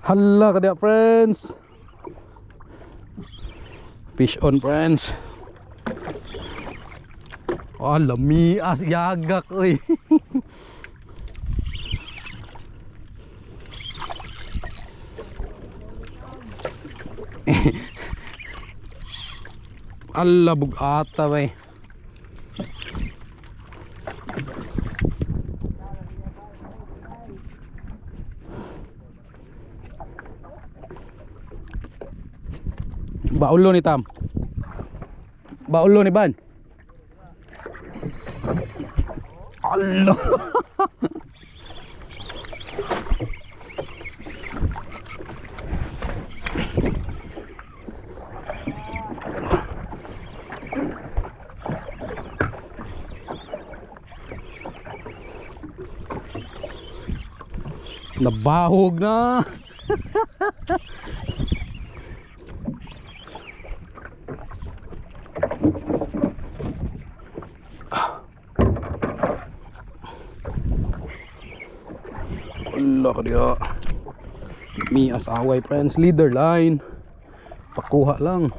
Hala ka dia friends. Fish on friends. Oh, lamias yagak oy. Alla bugata bay. Baulo ni Tam. Baulo ni Ban. Allah. Nabahog na. Allah ka dia. Mi asaway friends, leader line. Pakuha lang.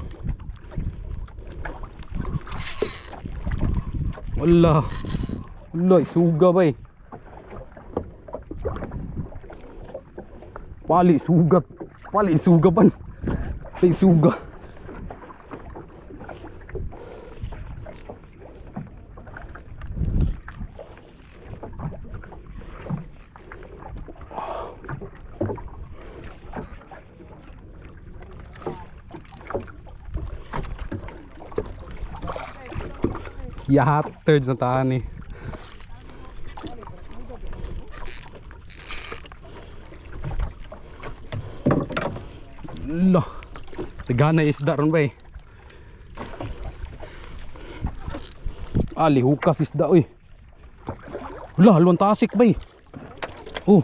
Allah. Allah, isuga bay. Pali sugat. Pali suga pan. Pali suga. Yahat thirds na taan eh. Loh, tegana isda ron bay. Ali hukas isda oy. Lah, haluan tasik bay. Oh.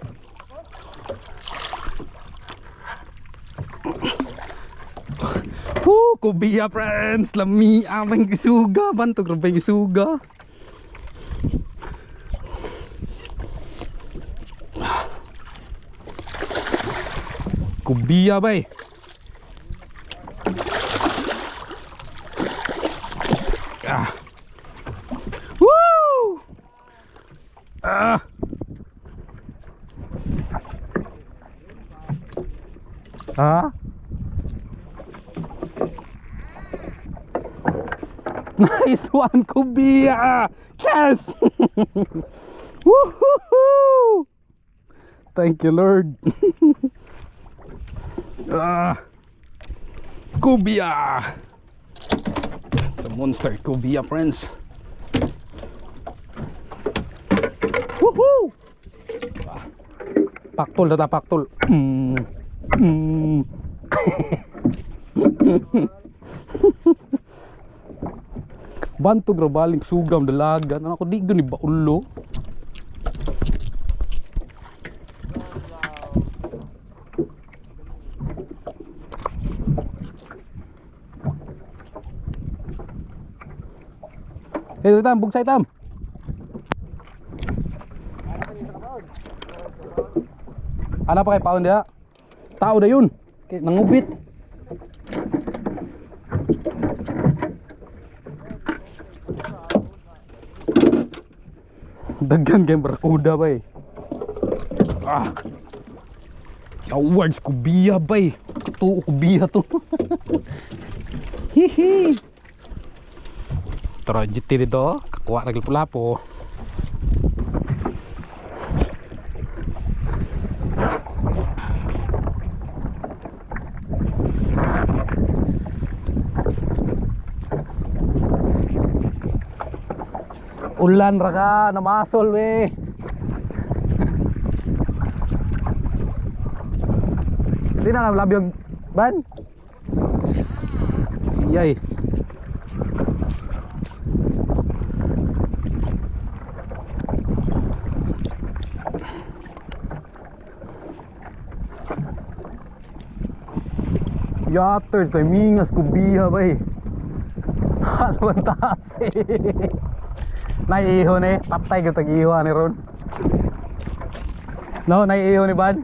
Kubiya friends, lami amang isuga, bantog ron bay isuga. Kubiya bay. Ah. Woo! Ah. Ha? Nice one, Kubiya! Yes! Woohoo! Thank you, Lord. Kubiya! It's a monster Kubiya, friends. Woohoo! Paktol data paktol. Bantog ra baling sugam dalagan. Ako di gani baulo. Eh, Tam, bugsay Tam. Ano pa kay paon dia? Tao da yun. Nangubit. Dagan game barakuda bay. Ah. Awards Kubiya bay. Tuo Kubiya to. Hihi. Tragedy dito, kakuha na gilpulapo. Ulan ra ka, namasol we. Hindi na ka labyog ban? Yay. Yatters, kay mingas Kubiya bay. Halwan tasi. Naiiho ni, patay ko tag-iho ni ron. No, naiiho ni ban.